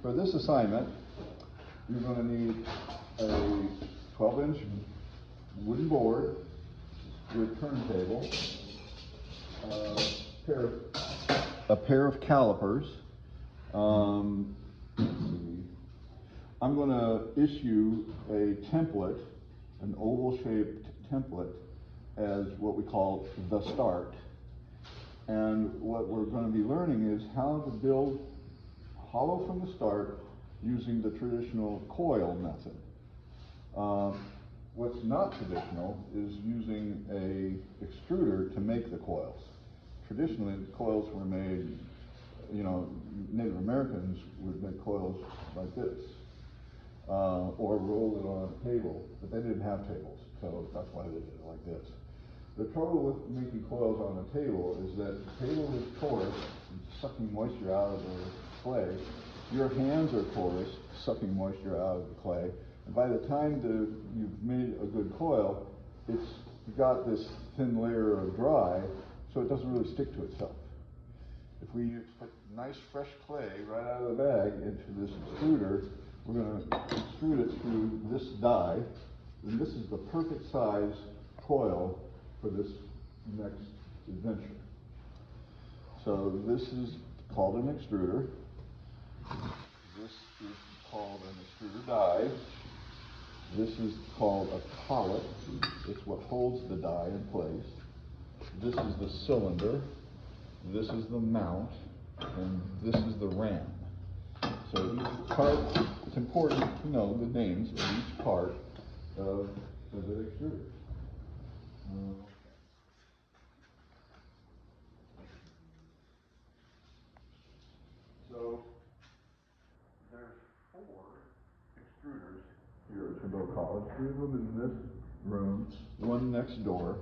For this assignment, you're going to need a 12-inch wooden board with turntable, a pair of calipers. Let's see. I'm going to issue a template, an oval-shaped template, as what we call the start. And what we're going to be learning is how to build hollow from the start using the traditional coil method. What's not traditional is using a extruder to make the coils. Traditionally, the coils were made, Native Americans would make coils like this, or roll it on a table, but they didn't have tables, so that's why they did it like this. The trouble with making coils on a table is that the table is porous, sucking moisture out of the clay. Your hands are porous, sucking moisture out of the clay. And by the time you've made a good coil, it's got this thin layer of dry, so it doesn't really stick to itself. If we put nice fresh clay right out of the bag into this extruder, we're going to extrude it through this die, and this is the perfect size coil for this next adventure. So this is called an extruder. This is called an extruder die. This is called a collet. It's what holds the die in place. This is the cylinder. This is the mount. And this is the ram. So each part, it's important to know the names of each part of the extruder. So there's 4 extruders here at Chabot College. 3 of them in this room, 1 next door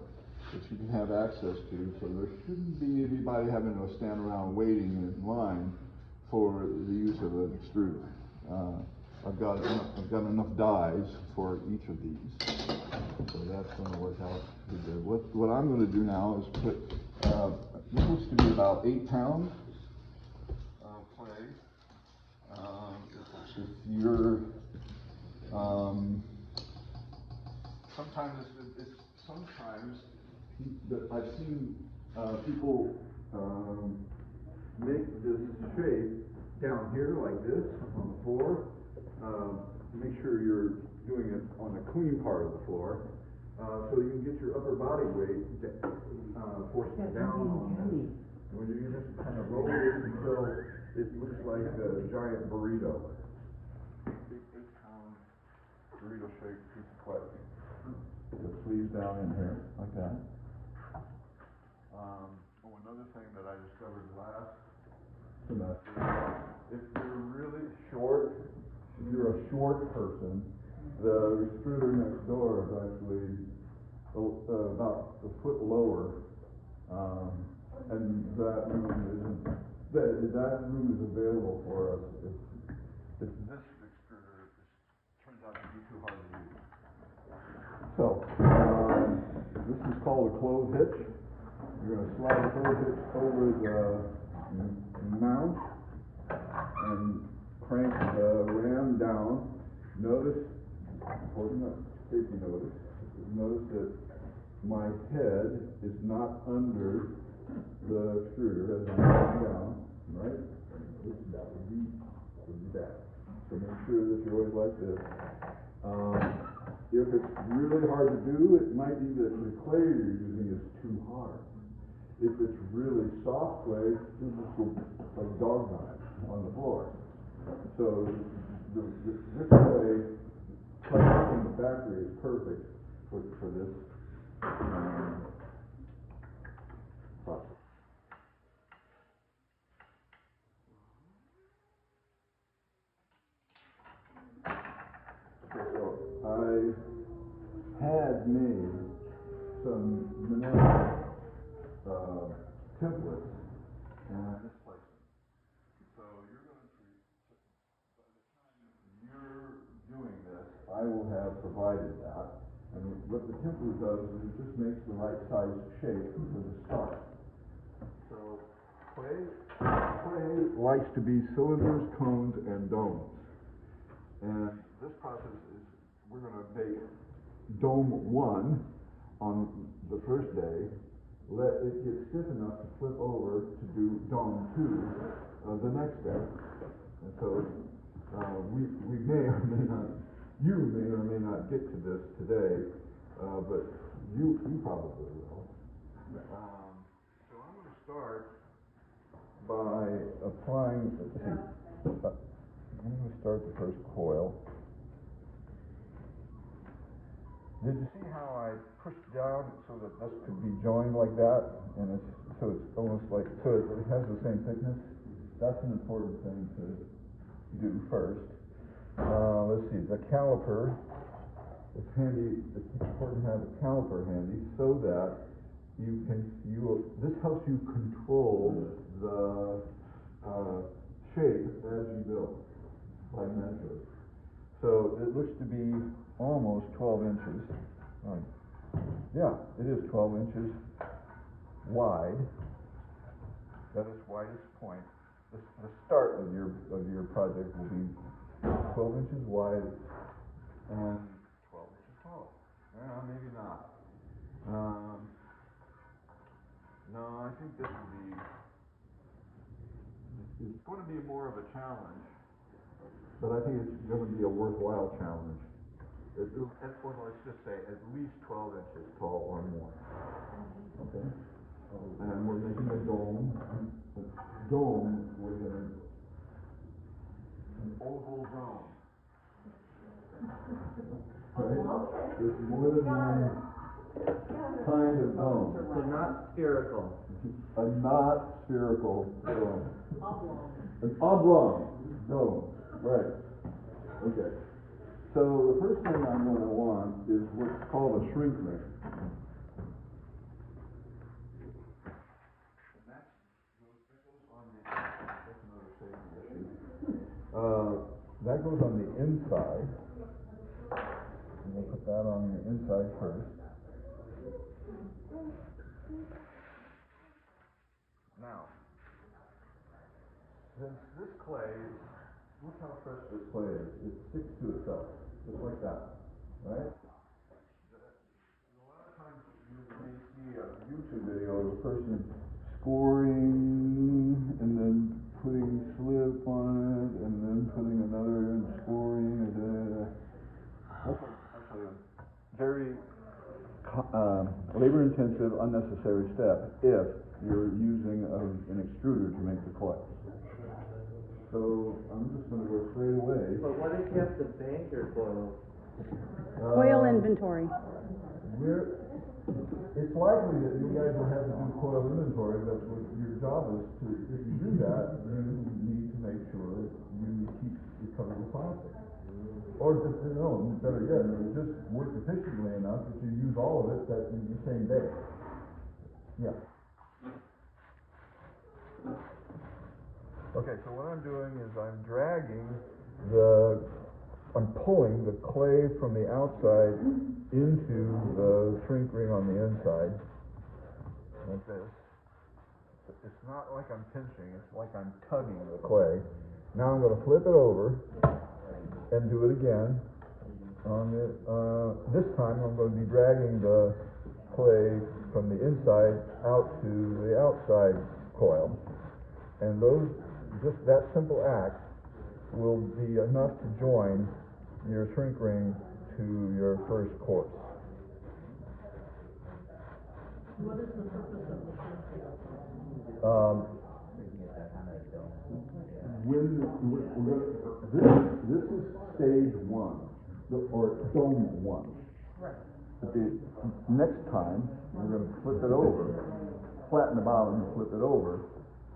that you can have access to. So there shouldn't be anybody having to stand around waiting in line for the use of an extruder. I've got enough dies for each of these, so that's going to work out pretty good. What I'm going to do now is put this looks to be about 8 pounds of clay. If you're sometimes I've seen people make this shape down here like this on the floor. Make sure you're doing it on the clean part of the floor, so you can get your upper body weight forced down on this. When you just kind of roll it until it looks like a giant burrito. Big 8-pound burrito-shaped piece of clay. The sleeves down in here, like that. Another thing that I discovered last semester, if you're really short, if you're a short person, the extruder next door is actually about a foot lower, and that room is available for us if this extruder turns out to be too hard to use. So this is called a clove hitch. You're going to slide the clove hitch over the mount and crank the ram down. Notice, important safety notice that my head is not under the extruder as I'm going down, right? That would be that. So make sure that you're always like this. If it's really hard to do, it might be that the clay you're using is too hard. If it's really soft clay, you just go like dog knives on the floor. So this clay from the factory is perfect for this process. Okay, so I had made some manila templates, and I misplaced them. So you're going to treat, by the time you're doing this, I will have provided that. And what the template does is it just makes the right size shape for the start. So clay clay likes to be cylinders, cones, and domes. And this process is, we're going to make dome 1 on the first day, let it get stiff enough to flip over to do dome 2 the next day. And so we may or may not, you may or may not get to this today, but you probably will. So I'm going to start by applying, let's see, I'm going to start the first coil. Did you see how I pushed down so that this could be joined like that? And it's almost like, so it has the same thickness? That's an important thing to do first. Let's see, the caliper, it's handy, it's important to have a caliper handy so that this helps you control the shape as you build by measuring. So it looks to be almost 12 inches. Yeah, it is 12 inches wide. That is widest point. The start of your project will be 12 inches wide and 12 inches tall. Maybe not. No, I think this will be. It's going to be more of a challenge, but I think it's going to be a worthwhile challenge. Let's just say at least 12 inches tall or more. Okay? And we're making a dome. A dome with an oval dome. Right? There's more than one kind of dome. So not spherical. A not spherical dome. An oblong dome. Right. Okay. So the first thing I'm going to want is what's called a shrink ring. That goes on the inside. And we'll put that on the inside first. Now, since this clay, look how fresh this clay is. It sticks to itself, just like that, right? A lot of times you may see a YouTube video of a person scoring and then putting slip on it and then putting another and scoring. That's actually a very labor-intensive, unnecessary step if you're using an extruder to make the clay. So I'm just going to go straight away. But what if you have to bank your coils? Coil inventory. It's likely that you guys will have to do coil inventory, but your job is to, if you do that, you need to make sure you cover the plastic. Or just, better yet, just work efficiently enough that you use all of it in the same day. Yeah. Okay, so what I'm doing is I'm pulling the clay from the outside into the shrink ring on the inside, like this. It's not like I'm pinching, it's like I'm tugging the clay. Now I'm going to flip it over and do it again. This time I'm going to be dragging the clay from the inside out to the outside coil. And just that simple act will be enough to join your shrink ring to your first course. What is the purpose of the shrink ring? This is stage 1, or dome 1. Right. But the next time, we're going to flip it over, flatten the bottom and flip it over.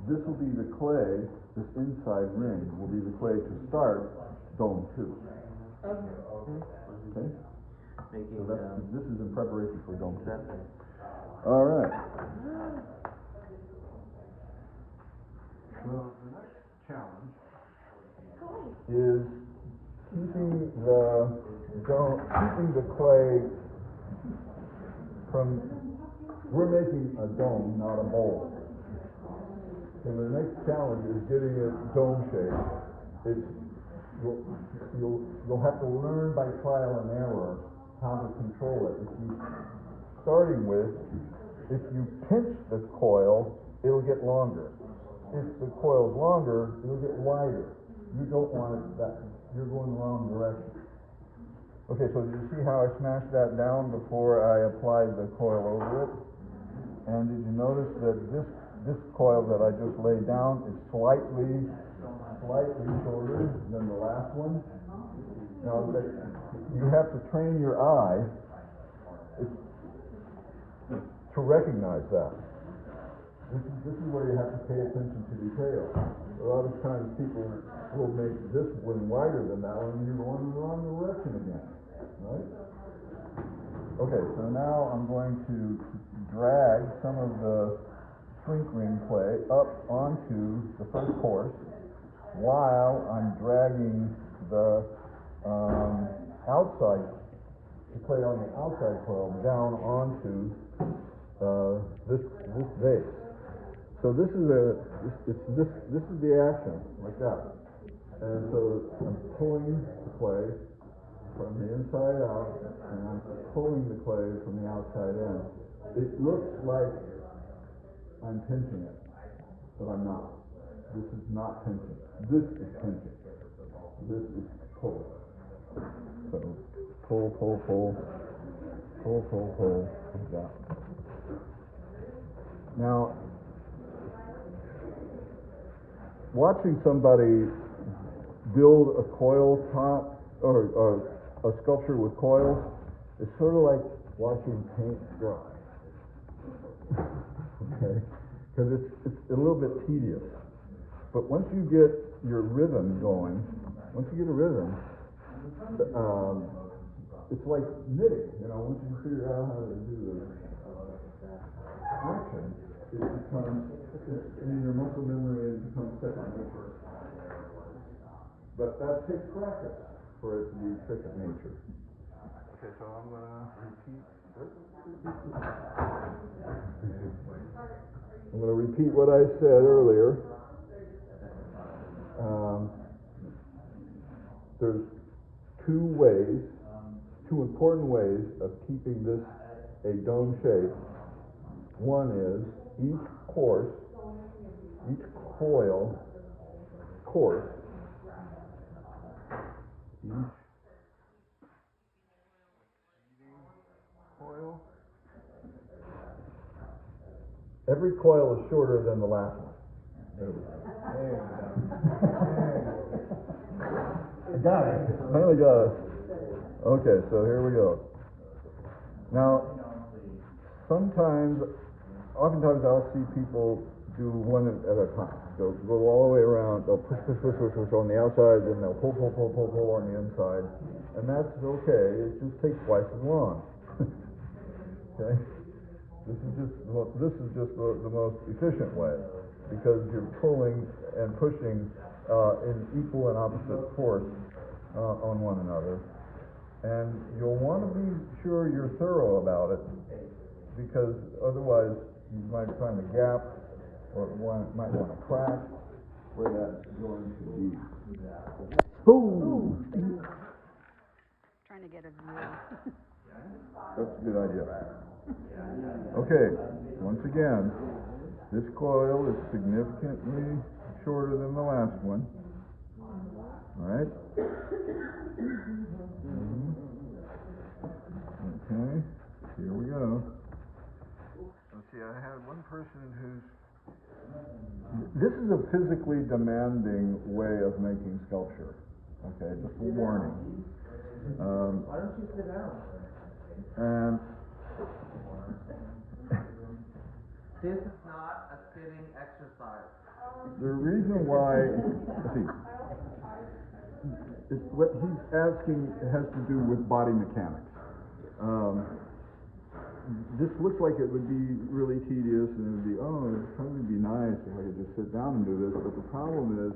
This will be the clay, this inside ring will be the clay to start dome 2. Okay? So this is in preparation for dome 2. All right. So the next challenge is keeping the clay from, we're making a dome, not a bowl. And the next challenge is getting it dome shaped. It's, you'll have to learn by trial and error how to control it. Starting with, if you pinch the coil, it'll get longer. If the coil's longer, it'll get wider. You don't want it that, you're going the wrong direction. Okay, so did you see how I smashed that down before I applied the coil over it? And did you notice that this coil that I just laid down is slightly shorter than the last one? Now, you have to train your eye to recognize that. This is where you have to pay attention to detail. A lot of times people will make this one wider than that one, and you're going in the wrong direction again, right? Okay, so now I'm going to drag some of the shrink ring clay up onto the first course while I'm dragging the clay on the outside coil down onto this vase. So this is the action, like that. And so I'm pulling the clay from the inside out, and I'm pulling the clay from the outside in. It looks like I'm pinching it, but I'm not. This is not pinching. This is pinching. This is pull. So pull, like that. Now, watching somebody build a coil top or a sculpture with coils is sort of like watching paint dry. Okay, because it's a little bit tedious. But once you get your rhythm going, once you get a rhythm, it's like knitting. You know, once you figure out how to do the action, it becomes in your muscle memory. It becomes second nature. But that takes practice for it to be second nature. Okay, so I'm gonna repeat. I'm going to repeat what I said earlier. There's two important ways of keeping this a dome shape. One is each coil course, each coil. Every coil is shorter than the last one. There we go. I got it. Finally got it. Okay, so here we go. Now, oftentimes I'll see people do one at a time. They'll go all the way around. They'll push on the outside, then they'll pull on the inside, and that's okay. It just takes twice as long. Okay. This is just the most efficient way, because you're pulling and pushing in equal and opposite force on one another. And you'll want to be sure you're thorough about it, because otherwise you might find a gap, or might want to crack where that's going to be. Ooh! Trying to get a view. That's a good idea. Okay, once again, this coil is significantly shorter than the last one. All right? Okay, here we go. Let's see, I had one person this is a physically demanding way of making sculpture. Okay, just a warning. Why don't you sit down? And This is not a sitting exercise. the reason why, what he's asking has to do with body mechanics. This looks like it would be really tedious, and it would be, it'd probably be nice if I could just sit down and do this. But the problem is,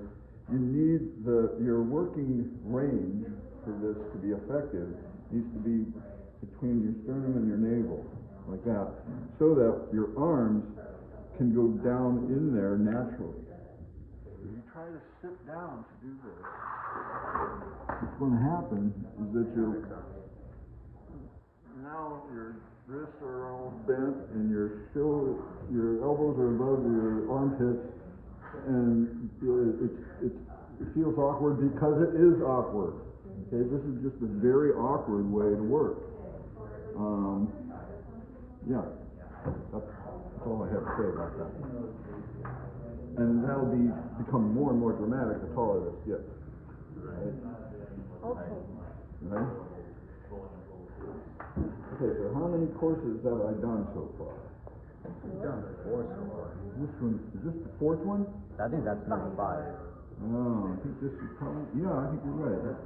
you need your working range for this to be effective needs to be between your sternum and your navel, like that, so that your arms can go down in there naturally. If you try to sit down to do this, what's going to happen is that now your wrists are all bent and your elbows are above your armpits, and it feels awkward because it is awkward. Okay, this is just a very awkward way to work. Yeah, that's all I have to say about that. And that'll become more and more dramatic the taller this gets. Also, Right? Okay, so how many courses have I done so far? You've done 4 so far. Is this the 4th one? I think that's number 5. Oh, I think this is probably, yeah, I think you're right.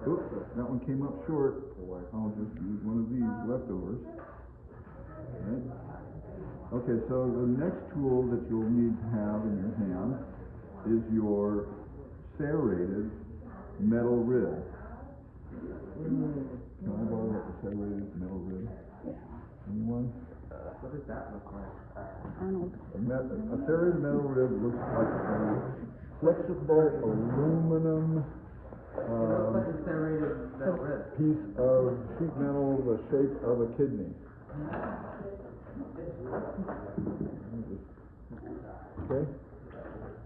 Oops, that one came up short. I'll just use one of these leftovers. Right. Okay, so the next tool that you'll need to have in your hand is your serrated metal rib. Can I borrow a serrated metal rib? Anyone? What does that look like? Arnold. A serrated metal rib looks like a flexible aluminum It looks like a serrated metal rib. piece of sheet metal the shape of a kidney. Okay?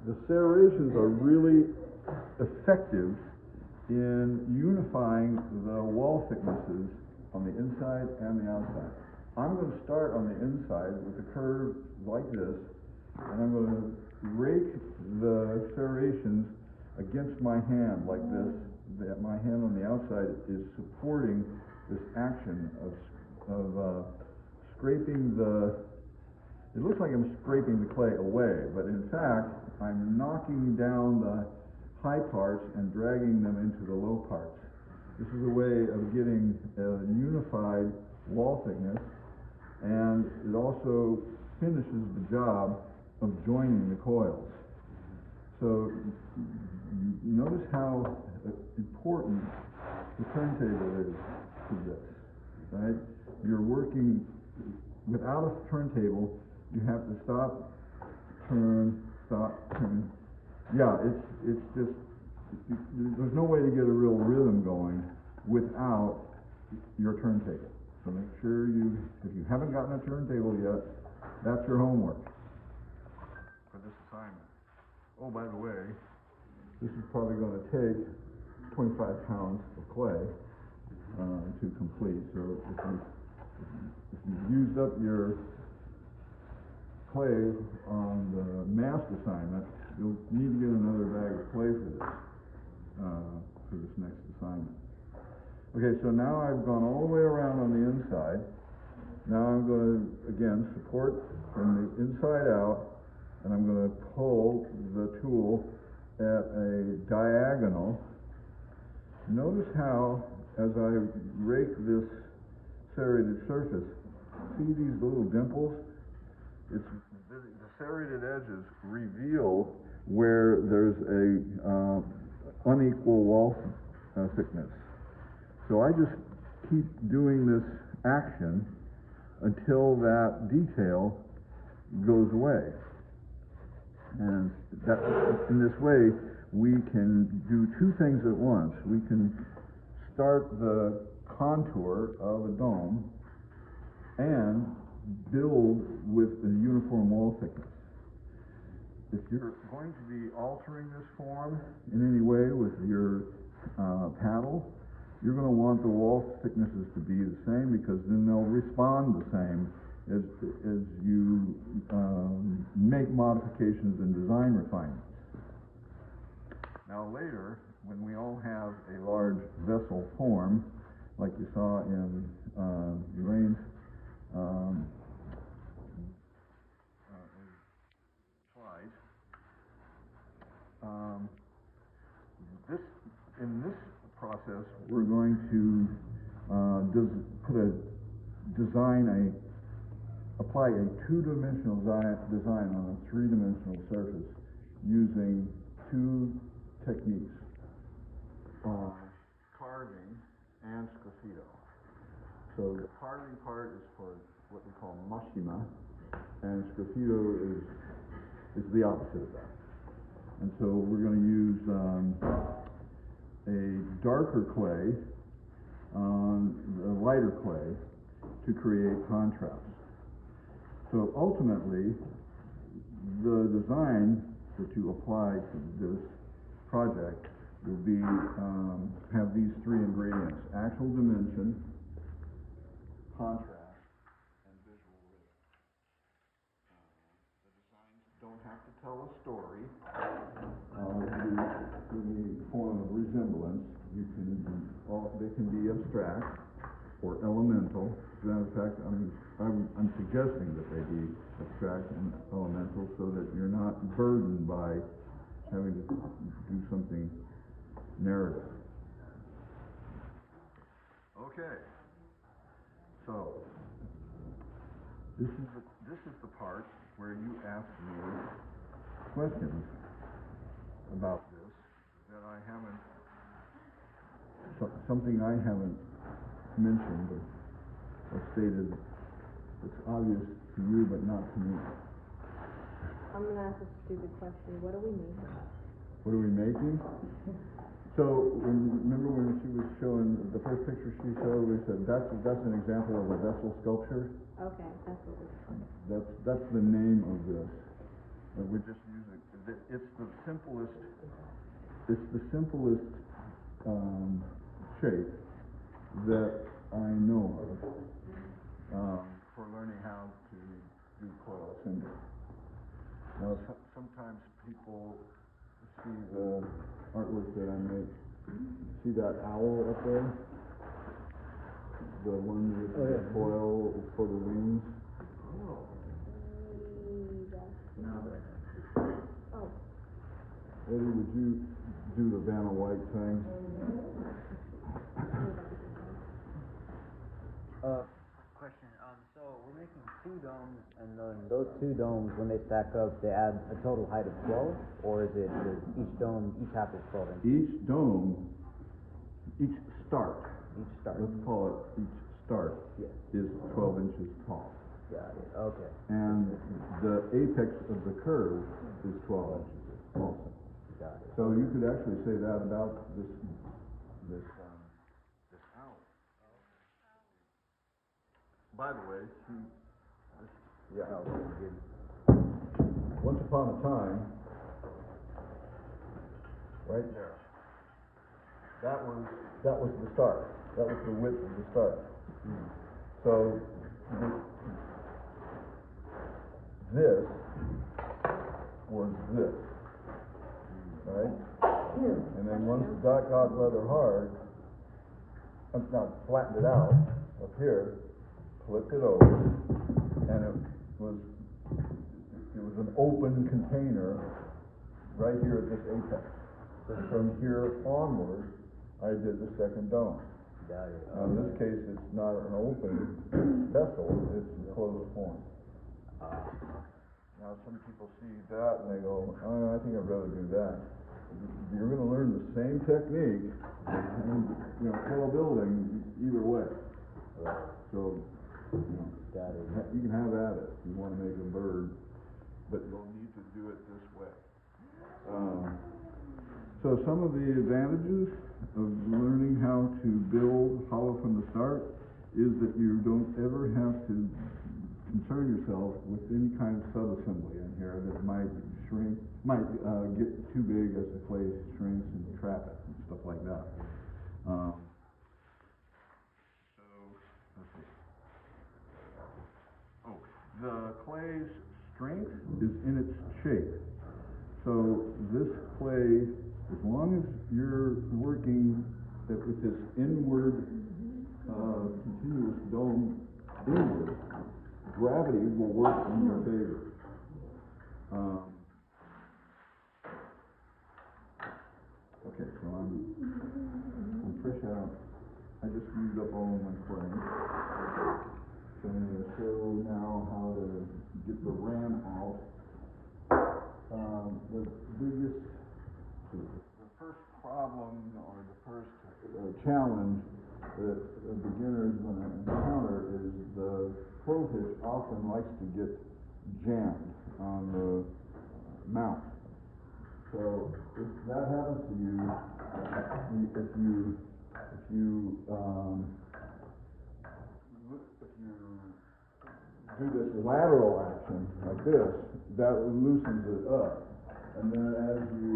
The serrations are really effective in unifying the wall thicknesses on the inside and the outside. I'm going to start on the inside with a curve like this, and I'm going to rake the serrations against my hand like this. My hand on the outside is supporting this action of scraping it looks like I'm scraping the clay away, but in fact, I'm knocking down the high parts and dragging them into the low parts. This is a way of getting a unified wall thickness, and it also finishes the job of joining the coils. So notice how important the turntable is to this, right? You're working without a turntable. You have to stop, turn, stop, turn. Yeah, it's just, there's no way to get a real rhythm going without your turntable. So make sure if you haven't gotten a turntable yet, that's your homework for this assignment. Oh, by the way, this is probably going to take 25 pounds of clay to complete. So if you've used up your clay on the mask assignment, you'll need to get another bag of clay for this next assignment. Okay, so now I've gone all the way around on the inside. Now I'm going to, again, support from the inside out, and I'm going to pull the tool at a diagonal. Notice how, as I rake this serrated surface, see these little dimples? The serrated edges reveal where there's a unequal wall thickness. So I just keep doing this action until that detail goes away. And in this way, we can do 2 things at once. We can start the contour of a dome and build with a uniform wall thickness. If you're going to be altering this form in any way with your paddle, you're going to want the wall thicknesses to be the same, because then they'll respond the same as you make modifications and design refinements. Now later, when we all have a large vessel form, like you saw in Elaine's slide, in this process, we're going to apply a 2-dimensional design on a 3-dimensional surface using 2 techniques: carving and sgraffito. So the carving part is for what we call mashima, and sgraffito is the opposite of that. And so we're going to use a darker clay on the lighter clay to create contrast. So ultimately, the design that you apply to this project will be have these three ingredients: actual dimension, contrast, and visual rhythm. The designs don't have to tell a story. In the form of resemblance, they can be abstract or elemental. As a matter of fact, I'm suggesting that they be abstract and elemental so that you're not burdened by having to do something narrative. Okay. So this is the part where you ask me questions about this that I haven't, something I haven't mentioned or stated that's obvious to you but not to me. I'm gonna ask a stupid question. What are we making? What are we making? So, remember when she was showing, the first picture she showed, we said that's an example of a vessel sculpture? Okay, that's what we're doing. That's the name of this. And we're just using, it's the simplest shape that I know of for learning how to do coil assembly. Now, sometimes people see the artwork that I make. See that owl up there? The one with the coil for the wings? Oh. Eddie, would you do the Vanna White thing? Question. So we're making two domes, and then those two domes, when they stack up, they add a total height of 12, or is it each dome, each half is 12 inches? Each dome, each start, Start. let's call it each start, is 12 inches tall. Got it. Okay. And the apex of the curve is 12 inches also. Got it. So you could actually say that about this owl. By the way, once upon a time, right there, that was the start. That was the width of the start. So this was this, right? And then once the dot got rather hard, flattened it out up here, flipped it over, and it was an open container right here at this apex. So from here onward, I did the second dome. Got it. Now in this case, it's not an open vessel, it's a closed form. Now some people see that and they go, oh, I think I'd rather do that. You're going to learn the same technique, and coil building either way. So, Got it. you can have at it if you want to make a bird, but you'll need to do it this way. So some of the advantages of learning how to build hollow from the start is that you don't ever have to concern yourself with any kind of sub-assembly in here that might get too big as the clay shrinks and trap it and stuff like that. The clay's strength is in its shape. So this clay, as long as you're working with this inward, continuous dome inward, gravity will work in your favor. Okay, so I'm fresh out. I just used up all of my clay. So I'm going to show now how to get the ram out. The first problem or the first challenge that a beginner is going to encounter is the flow hitch often likes to get jammed on the mount. So if that happens to you, if you do this lateral action like this, that loosens it up. And then as you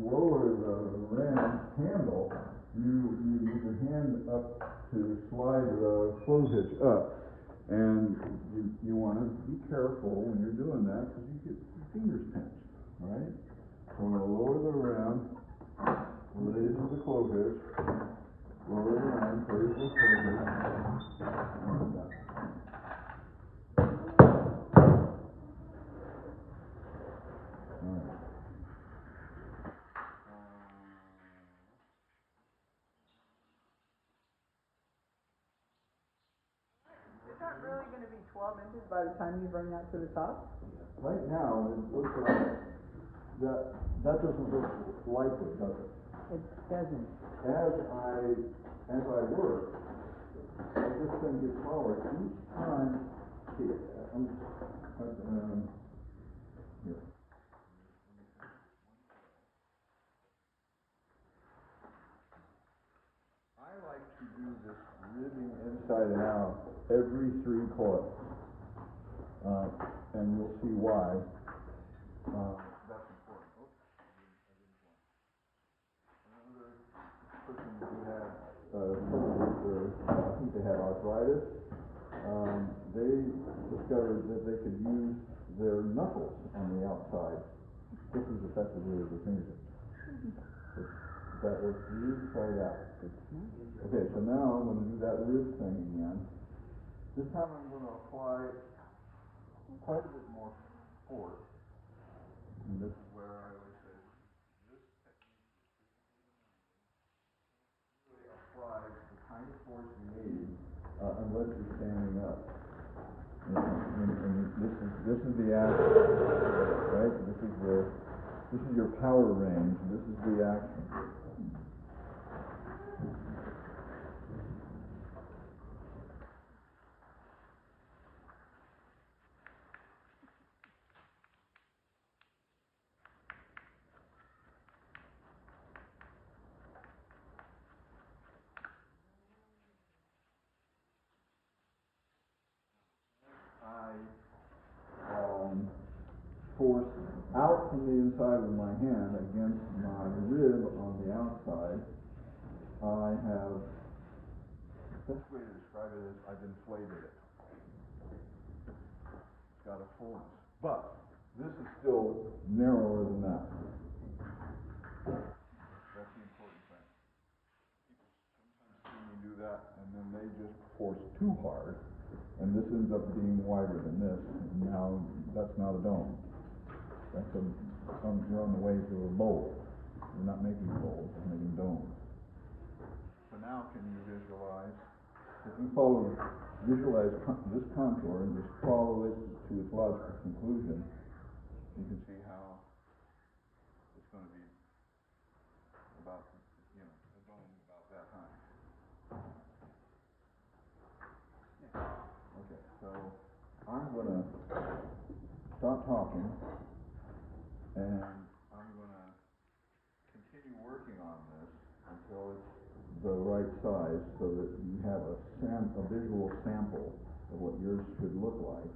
lower the ram handle, you use your hand up to slide the flow hitch up. And you want to be careful when you're doing that because you get your fingers pinched, right? So I'm going to lower the ram, raise the flow hitch, lower the ram, raise the flow hitch, and that. Is that really gonna be 12 inches by the time you bring that to the top? Right now, it looks like that doesn't look likely, does it? It doesn't. As I work, as this thing gets taller, each time, here. I like to do this ribbing inside and out every 3 coils. And you'll see why. That's important. Oops, I didn't want. Another person who had I think they had arthritis. They discovered that they could use their knuckles on the outside just as effectively as the fingertips. If that works for you, try it out. Okay, so now I'm going to do that rib thing again. This time I'm going to apply quite a bit more force. And this is where I always say this technique really applies the kind of force you need unless you're standing up. And this is the action, right? This is your power range. This is the action. Force out from the inside of my hand against my rib on the outside. I have, the best way to describe it is I've inflated it. It's got a fullness. But this is still narrower than that. That's the important thing. People sometimes see me do that and then they just force too hard and this ends up being wider than this. And now that's not a dome. You're on the way to a bowl. You're not making bowls, you're making domes. So now can you visualize, if you visualize this contour and just follow it to its logical conclusion, you can see how it's going to be about, a dome about that high. Okay, so I'm going to stop talking. And I'm going to continue working on this until it's the right size so that you have a visual sample of what yours should look like.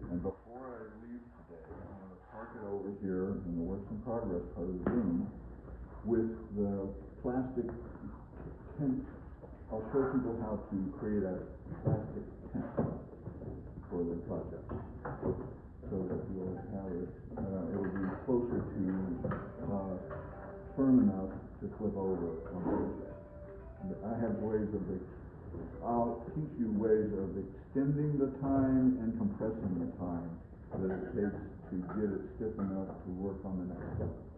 And before I leave today, I'm going to park it over here in the works in progress part of the room with the plastic tent. I'll show people how to create a plastic tent for the project. So that you'll have it, it'll be closer to firm enough to flip over on the project. I have ways of, I'll teach you ways of extending the time and compressing the time that it takes to get it stiff enough to work on the next step.